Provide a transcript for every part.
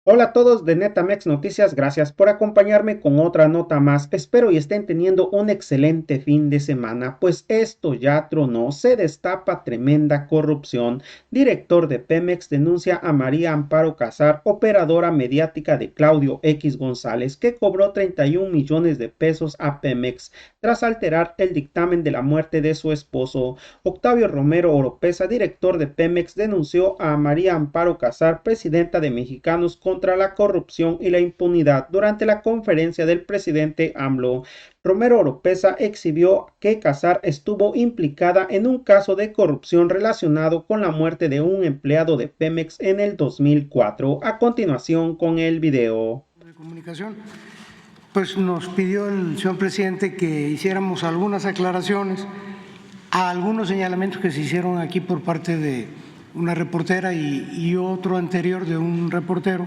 Hola a todos de Netamex Noticias, gracias por acompañarme con otra nota más. Espero y estén teniendo un excelente fin de semana, pues esto ya tronó, se destapa tremenda corrupción. Director de Pemex denuncia a María Amparo Casar, operadora mediática de Claudio X González, que cobró 31 millones de pesos a Pemex tras alterar el dictamen de la muerte de su esposo. Octavio Romero Oropesa, director de Pemex, denunció a María Amparo Casar, presidenta de Mexicanos contra la corrupción y la impunidad, durante la conferencia del presidente AMLO. Romero Oropesa exhibió que Casar estuvo implicada en un caso de corrupción relacionado con la muerte de un empleado de Pemex en el 2004. A continuación con el video. De comunicación, pues nos pidió el señor presidente que hiciéramos algunas aclaraciones a algunos señalamientos que se hicieron aquí por parte de una reportera y otro anterior de un reportero,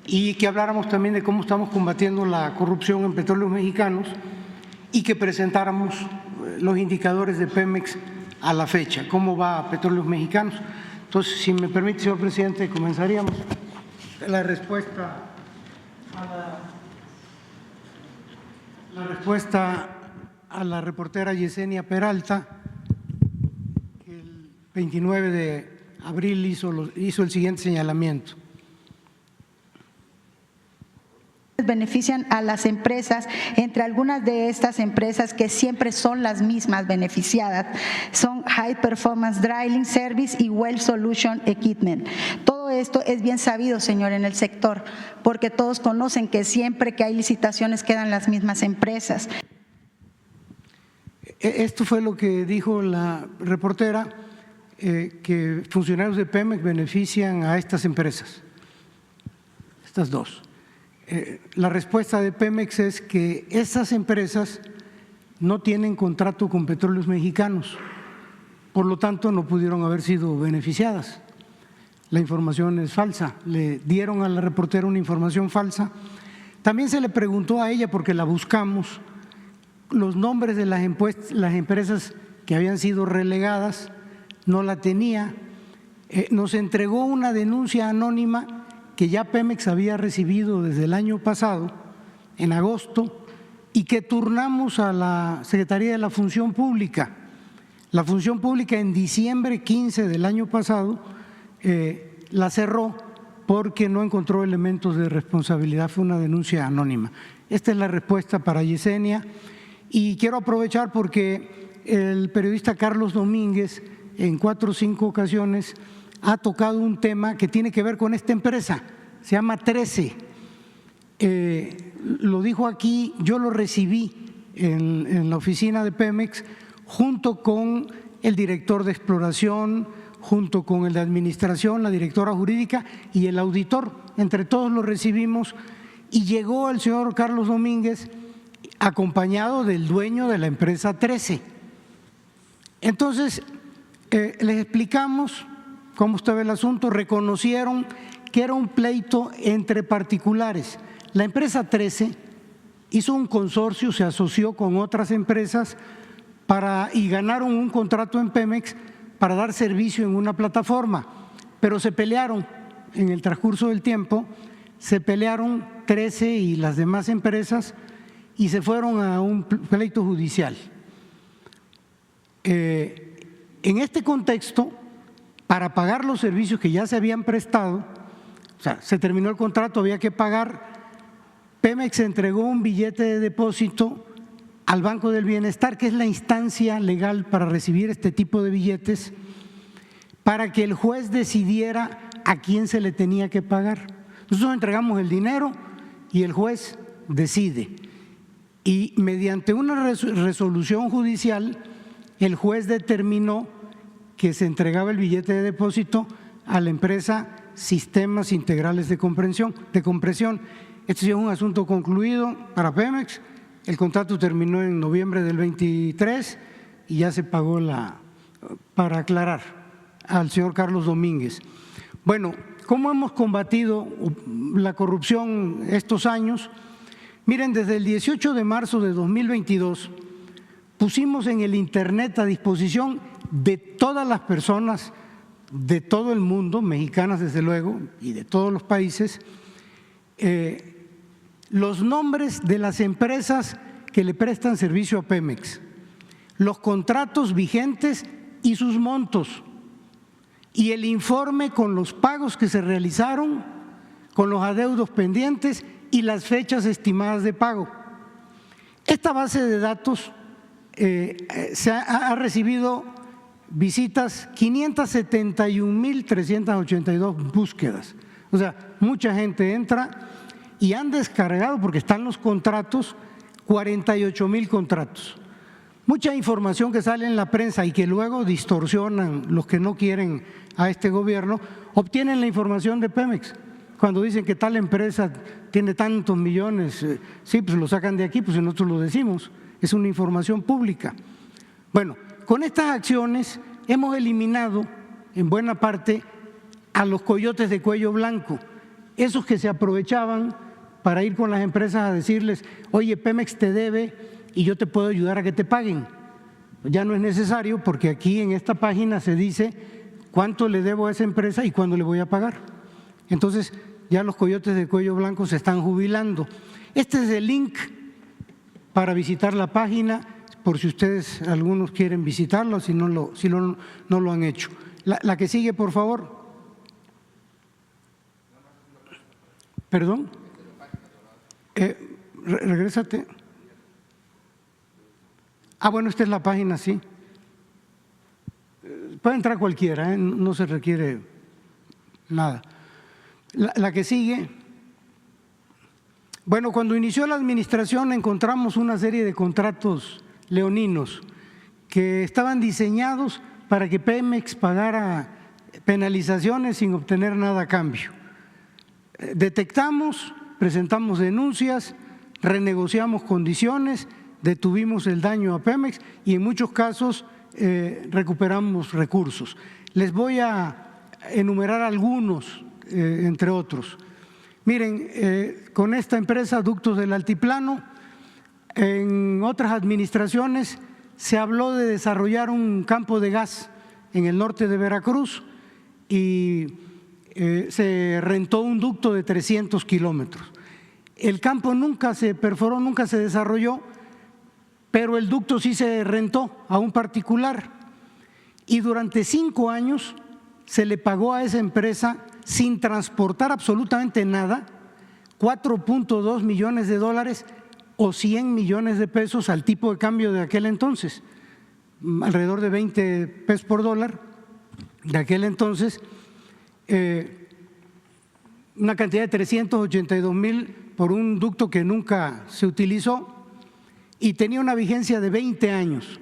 y que habláramos también de cómo estamos combatiendo la corrupción en Petróleos Mexicanos y que presentáramos los indicadores de Pemex a la fecha, cómo va Petróleos Mexicanos. Entonces, si me permite, señor presidente, comenzaríamos la respuesta a la reportera Yesenia Peralta, que el 29 de abril hizo el siguiente señalamiento. Benefician a las empresas, entre algunas de estas empresas que siempre son las mismas beneficiadas, son High Performance Drilling Service y Well Solution Equipment. Todo esto es bien sabido, señor, en el sector, porque todos conocen que siempre que hay licitaciones quedan las mismas empresas. Esto fue lo que dijo la reportera, que funcionarios de Pemex benefician a estas empresas, estas dos. La respuesta de Pemex es que esas empresas no tienen contrato con Petróleos Mexicanos, por lo tanto no pudieron haber sido beneficiadas. La información es falsa, le dieron a la reportera una información falsa. También se le preguntó a ella, porque la buscamos, los nombres de las empresas que habían sido relegadas, no la tenía. Nos entregó una denuncia anónima que ya Pemex había recibido desde el año pasado, en agosto, y que turnamos a la Secretaría de la Función Pública. La Función Pública en diciembre 15 del año pasado la cerró porque no encontró elementos de responsabilidad, fue una denuncia anónima. Esta es la respuesta para Yesenia, y quiero aprovechar porque el periodista Carlos Domínguez en 4 o 5 ocasiones ha tocado un tema que tiene que ver con esta empresa, se llama 13. Lo dijo aquí, yo lo recibí en la oficina de Pemex junto con el director de exploración, junto con el de administración, la directora jurídica y el auditor. Entre todos lo recibimos y llegó el señor Carlos Domínguez acompañado del dueño de la empresa 13. Entonces, les explicamos cómo estaba el asunto, reconocieron que era un pleito entre particulares. La empresa 13 hizo un consorcio, se asoció con otras empresas y ganaron un contrato en Pemex para dar servicio en una plataforma, pero se pelearon en el transcurso del tiempo, se pelearon 13 y las demás empresas y se fueron a un pleito judicial. En este contexto, para pagar los servicios que ya se habían prestado, o sea, se terminó el contrato, había que pagar, Pemex entregó un billete de depósito al Banco del Bienestar, que es la instancia legal para recibir este tipo de billetes, para que el juez decidiera a quién se le tenía que pagar. Nosotros entregamos el dinero y el juez decide. Y mediante una resolución judicial, el juez determinó que se entregaba el billete de depósito a la empresa Sistemas Integrales de Compresión. Este es un asunto concluido para Pemex. El contrato terminó en noviembre del 23 y ya se pagó para aclarar al señor Carlos Domínguez. Bueno, ¿cómo hemos combatido la corrupción estos años? Miren, desde el 18 de marzo de 2022 pusimos en el internet a disposición de todas las personas de todo el mundo, mexicanas desde luego, y de todos los países, los nombres de las empresas que le prestan servicio a Pemex, los contratos vigentes y sus montos, y el informe con los pagos que se realizaron, con los adeudos pendientes y las fechas estimadas de pago. Esta base de datos ha recibido visitas, 571,382 búsquedas. O sea, mucha gente entra y han descargado, porque están los contratos, 48,000 contratos. Mucha información que sale en la prensa y que luego distorsionan los que no quieren a este gobierno, obtienen la información de Pemex. Cuando dicen que tal empresa tiene tantos millones, sí, pues lo sacan de aquí, pues nosotros lo decimos, es una información pública. Bueno, con estas acciones hemos eliminado en buena parte a los coyotes de cuello blanco, esos que se aprovechaban para ir con las empresas a decirles, oye, Pemex te debe y yo te puedo ayudar a que te paguen. Ya no es necesario porque aquí en esta página se dice cuánto le debo a esa empresa y cuándo le voy a pagar. Entonces ya los coyotes de cuello blanco se están jubilando. Este es el link para visitar la página, por si ustedes algunos quieren visitarlo, si no lo han hecho. La que sigue, por favor. ¿Perdón? Regrésate. Bueno, esta es la página, sí. Puede entrar cualquiera, no se requiere nada. La que sigue. Bueno, cuando inició la administración encontramos una serie de contratos leoninos que estaban diseñados para que Pemex pagara penalizaciones sin obtener nada a cambio. Detectamos, presentamos denuncias, renegociamos condiciones, detuvimos el daño a Pemex y en muchos casos recuperamos recursos. Les voy a enumerar algunos, entre otros. Miren, con esta empresa Ductos del Altiplano, en otras administraciones se habló de desarrollar un campo de gas en el norte de Veracruz y se rentó un ducto de 300 kilómetros. El campo nunca se perforó, nunca se desarrolló, pero el ducto sí se rentó a un particular y durante 5 años se le pagó a esa empresa sin transportar absolutamente nada, 4.2 millones de dólares o 100 millones de pesos al tipo de cambio de aquel entonces, alrededor de 20 pesos por dólar de aquel entonces, una cantidad de 382,000 por un ducto que nunca se utilizó y tenía una vigencia de 20 años.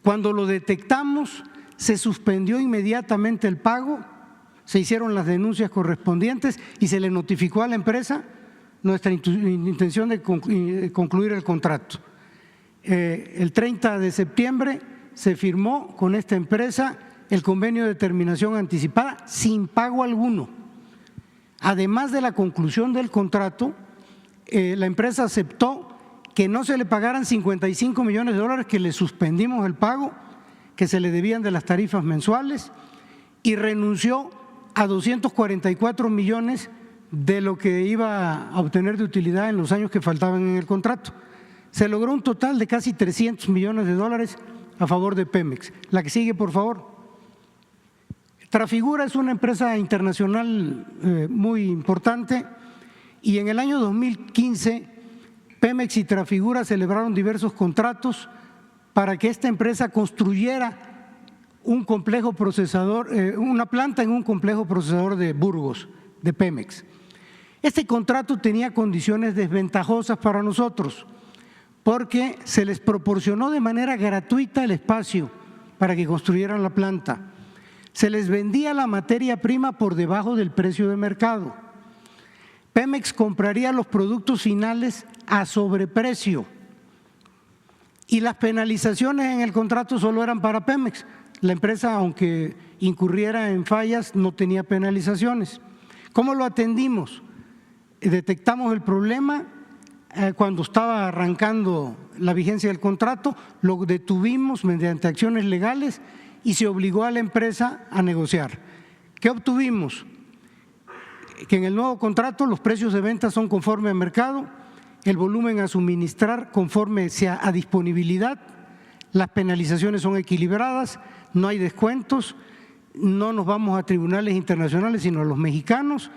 Cuando lo detectamos, se suspendió inmediatamente el pago, se hicieron las denuncias correspondientes y se le notificó a la empresa nuestra intención de concluir el contrato. El 30 de septiembre se firmó con esta empresa el convenio de terminación anticipada sin pago alguno. Además de la conclusión del contrato, la empresa aceptó que no se le pagaran 55 millones de dólares, que le suspendimos el pago, que se le debían de las tarifas mensuales, y renunció a 244 millones de lo que iba a obtener de utilidad en los años que faltaban en el contrato. Se logró un total de casi 300 millones de dólares a favor de Pemex. La que sigue, por favor. Trafigura es una empresa internacional muy importante y en el año 2015 Pemex y Trafigura celebraron diversos contratos para que esta empresa construyera un complejo procesador, una planta en un complejo procesador de Burgos, de Pemex. Este contrato tenía condiciones desventajosas para nosotros porque se les proporcionó de manera gratuita el espacio para que construyeran la planta. Se les vendía la materia prima por debajo del precio de mercado. Pemex compraría los productos finales a sobreprecio y las penalizaciones en el contrato solo eran para Pemex. La empresa, aunque incurriera en fallas, no tenía penalizaciones. ¿Cómo lo atendimos? Detectamos el problema cuando estaba arrancando la vigencia del contrato, lo detuvimos mediante acciones legales y se obligó a la empresa a negociar. ¿Qué obtuvimos? Que en el nuevo contrato los precios de venta son conforme al mercado, el volumen a suministrar conforme sea a disponibilidad, las penalizaciones son equilibradas, no hay descuentos, no nos vamos a tribunales internacionales sino a los mexicanos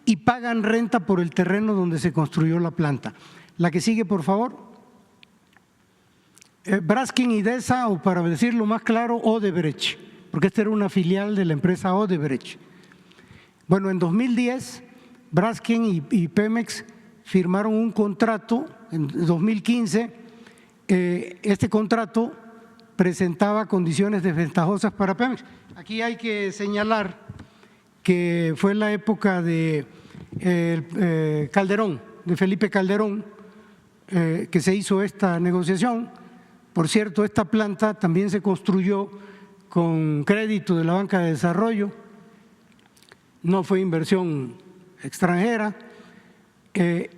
y pagan renta por el terreno donde se construyó la planta. La que sigue, por favor. Braskem Idesa, o para decirlo más claro, Odebrecht, porque esta era una filial de la empresa Odebrecht. Bueno, en 2010 Braskem y Pemex firmaron un contrato, en 2015 este contrato presentaba condiciones desventajosas para Pemex. Aquí hay que señalar que fue la época de Calderón, de Felipe Calderón, que se hizo esta negociación. Por cierto, esta planta también se construyó con crédito de la Banca de Desarrollo, no fue inversión extranjera.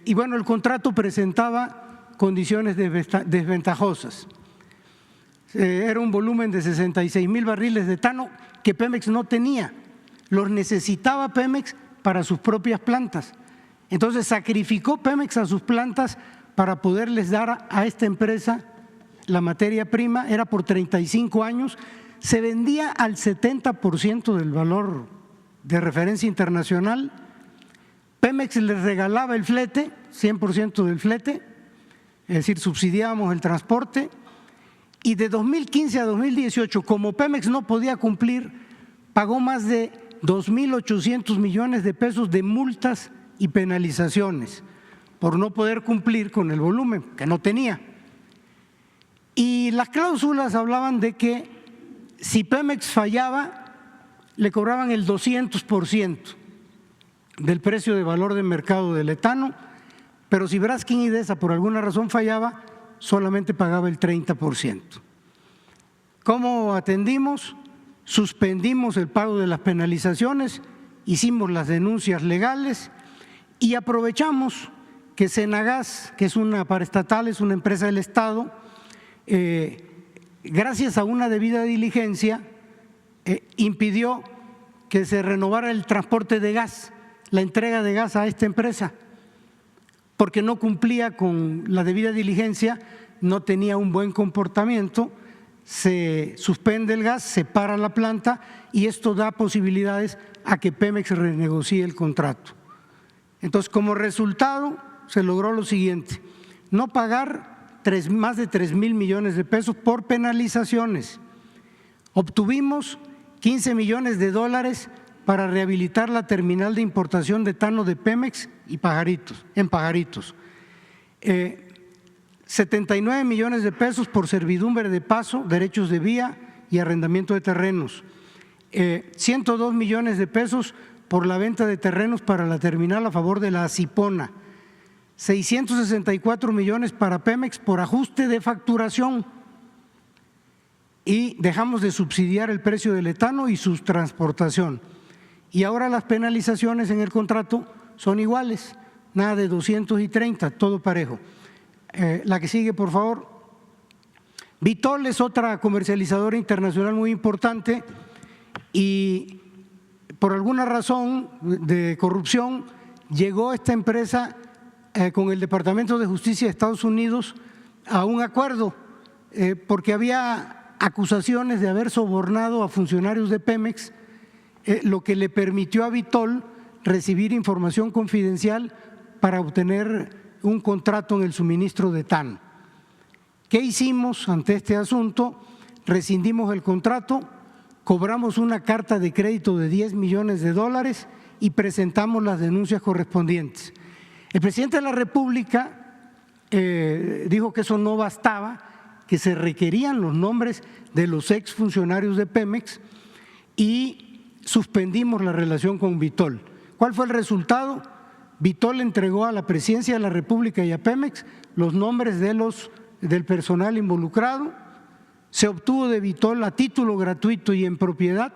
Y bueno, el contrato presentaba condiciones desventajosas. Era un volumen de 66,000 barriles de etano que Pemex no tenía, los necesitaba Pemex para sus propias plantas. Entonces sacrificó Pemex a sus plantas para poderles dar a esta empresa la materia prima, era por 35 años, se vendía al 70% del valor de referencia internacional, Pemex les regalaba el flete, 100% del flete, es decir, subsidiábamos el transporte, y de 2015 a 2018, como Pemex no podía cumplir, pagó más de 2.800 millones de pesos de multas y penalizaciones por no poder cumplir con el volumen que no tenía. Y las cláusulas hablaban de que si Pemex fallaba, le cobraban el 200% del precio de valor de mercado del etano, pero si Braskem Idesa por alguna razón fallaba, solamente pagaba el 30%. ¿Cómo atendimos? Suspendimos el pago de las penalizaciones, hicimos las denuncias legales y aprovechamos que Senagas, que es una paraestatal, es una empresa del Estado, gracias a una debida diligencia, impidió que se renovara el transporte de gas, la entrega de gas a esta empresa, porque no cumplía con la debida diligencia, no tenía un buen comportamiento, se suspende el gas, se para la planta y esto da posibilidades a que Pemex renegocie el contrato. Entonces, como resultado, se logró lo siguiente: no pagar más de 3,000 millones de pesos por penalizaciones. Obtuvimos 15 millones de dólares para rehabilitar la terminal de importación de etano de Pemex en Pajaritos. 79 millones de pesos por servidumbre de paso, derechos de vía y arrendamiento de terrenos. 102 millones de pesos por la venta de terrenos para la terminal a favor de la Acipona. 664 millones para Pemex por ajuste de facturación y dejamos de subsidiar el precio del etano y su transportación. Y ahora las penalizaciones en el contrato son iguales, nada de 230, todo parejo. La que sigue, por favor. Vitol es otra comercializadora internacional muy importante y por alguna razón de corrupción llegó esta empresa con el Departamento de Justicia de Estados Unidos a un acuerdo porque había acusaciones de haber sobornado a funcionarios de Pemex, lo que le permitió a Vitol recibir información confidencial para obtener un contrato en el suministro de etano. ¿Qué hicimos ante este asunto? Rescindimos el contrato, cobramos una carta de crédito de 10 millones de dólares y presentamos las denuncias correspondientes. El presidente de la República dijo que eso no bastaba, que se requerían los nombres de los exfuncionarios de Pemex y suspendimos la relación con Vitol. ¿Cuál fue el resultado? Vitol entregó a la Presidencia de la República y a Pemex los nombres del personal involucrado, se obtuvo de Vitol a título gratuito y en propiedad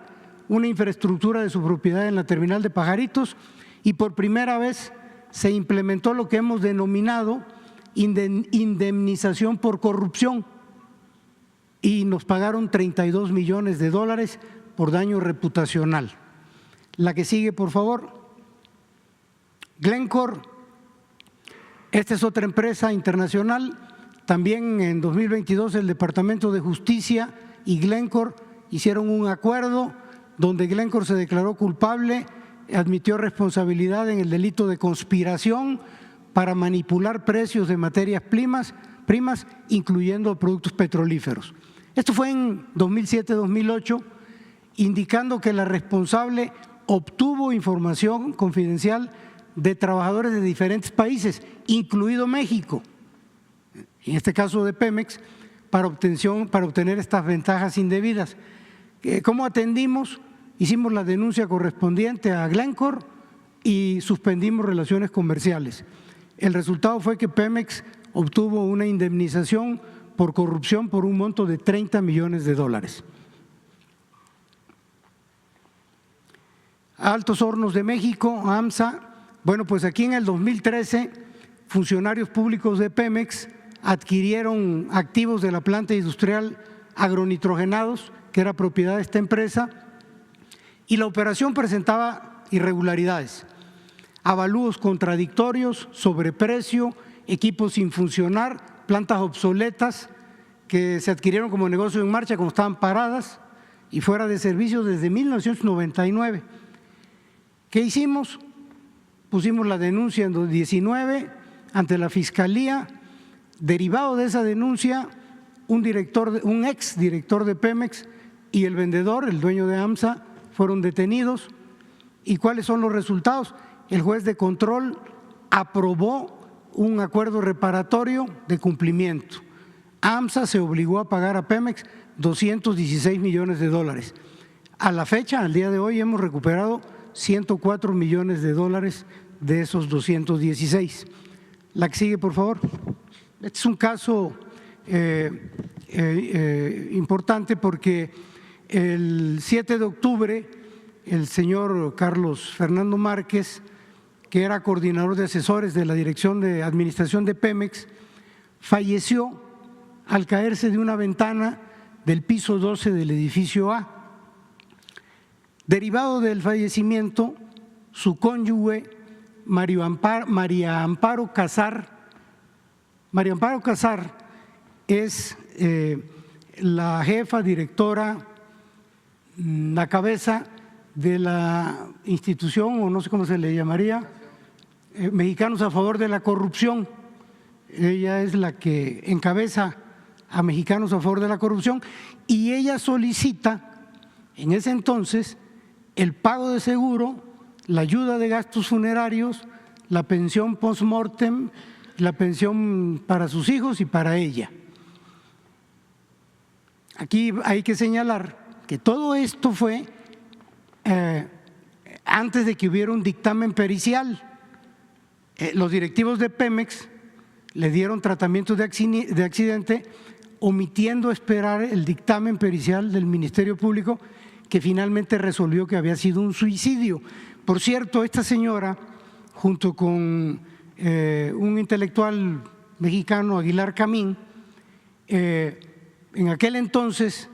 una infraestructura de su propiedad en la terminal de Pajaritos y por primera vez se implementó lo que hemos denominado indemnización por corrupción. y nos pagaron 32 millones de dólares por daño reputacional. La que sigue, por favor. Glencore, esta es otra empresa internacional. También en 2022 el Departamento de Justicia y Glencore hicieron un acuerdo donde Glencore se declaró culpable, admitió responsabilidad en el delito de conspiración para manipular precios de materias primas, incluyendo productos petrolíferos. Esto fue en 2007-2008, indicando que la responsable obtuvo información confidencial de trabajadores de diferentes países, incluido México, en este caso de Pemex, para obtener estas ventajas indebidas. ¿Cómo atendimos? Hicimos la denuncia correspondiente a Glencore y suspendimos relaciones comerciales. El resultado fue que Pemex obtuvo una indemnización por corrupción por un monto de 30 millones de dólares. Altos Hornos de México, AMSA. Bueno, pues aquí en el 2013, funcionarios públicos de Pemex adquirieron activos de la planta industrial agronitrogenados, que era propiedad de esta empresa, y la operación presentaba irregularidades, avalúos contradictorios, sobreprecio, equipos sin funcionar, plantas obsoletas que se adquirieron como negocio en marcha cuando estaban paradas y fuera de servicio desde 1999. ¿Qué hicimos? Pusimos la denuncia en 2019 ante la Fiscalía. Derivado de esa denuncia, un ex director de Pemex y el vendedor, el dueño de AMSA, fueron detenidos. ¿Y cuáles son los resultados? El juez de control aprobó un acuerdo reparatorio de cumplimiento. AMSA se obligó a pagar a Pemex 216 millones de dólares. A la fecha, al día de hoy, hemos recuperado 104 millones de dólares de esos 216. La que sigue, por favor. Este es un caso importante porque el 7 de octubre el señor Carlos Fernando Márquez, que era coordinador de asesores de la Dirección de Administración de Pemex, falleció al caerse de una ventana del piso 12 del edificio A. Derivado del fallecimiento, su cónyuge, María Amparo Casar es la jefa directora, la cabeza de la institución, o no sé cómo se le llamaría, Mexicanos a Favor de la Corrupción. Ella es la que encabeza a Mexicanos a Favor de la Corrupción y ella solicita en ese entonces el pago de seguro, la ayuda de gastos funerarios, la pensión post-mortem, la pensión para sus hijos y para ella. Aquí hay que señalar que todo esto fue antes de que hubiera un dictamen pericial. Los directivos de Pemex le dieron tratamiento de accidente, omitiendo esperar el dictamen pericial del Ministerio Público, que finalmente resolvió que había sido un suicidio. Por cierto, esta señora, junto con un intelectual mexicano, Aguilar Camín, en aquel entonces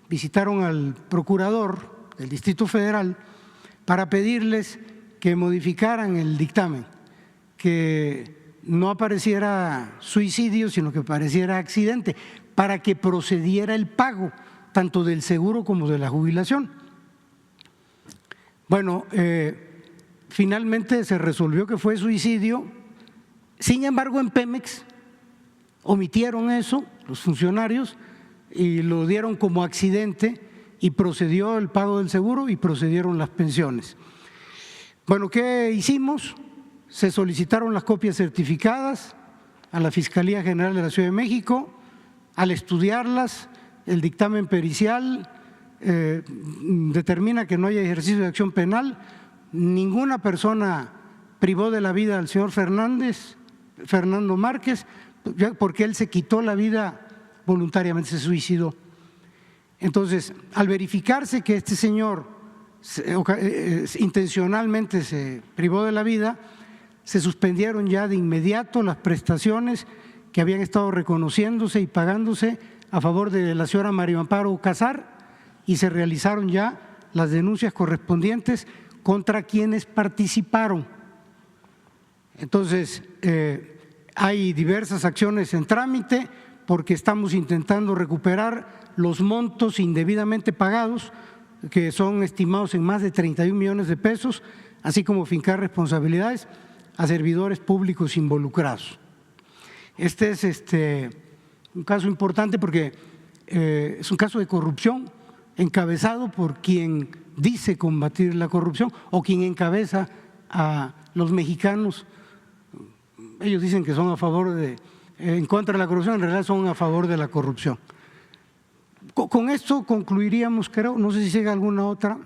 visitaron al procurador del Distrito Federal para pedirles que modificaran el dictamen, que no apareciera suicidio, sino que apareciera accidente, para que procediera el pago tanto del seguro como de la jubilación. Bueno, finalmente se resolvió que fue suicidio. Sin embargo, en Pemex omitieron eso, los funcionarios, y lo dieron como accidente y procedió el pago del seguro y procedieron las pensiones. Bueno, ¿qué hicimos? Se solicitaron las copias certificadas a la Fiscalía General de la Ciudad de México. Al estudiarlas, el dictamen pericial determina que no hay ejercicio de acción penal. Ninguna persona privó de la vida al señor Fernando Márquez, porque él se quitó la vida voluntariamente, se suicidó. Entonces, al verificarse que este señor intencionalmente se privó de la vida, se suspendieron ya de inmediato las prestaciones que habían estado reconociéndose y pagándose a favor de la señora María Amparo Casar y se realizaron ya las denuncias correspondientes contra quienes participaron. Entonces, hay diversas acciones en trámite porque estamos intentando recuperar los montos indebidamente pagados, que son estimados en más de 31 millones de pesos, así como fincar responsabilidades a servidores públicos involucrados. Este es un caso importante porque es un caso de corrupción encabezado por quien dice combatir la corrupción o quien encabeza a los mexicanos. Ellos dicen que son a favor en contra de la corrupción, en realidad son a favor de la corrupción. Con esto concluiríamos, creo, no sé si llega alguna otra.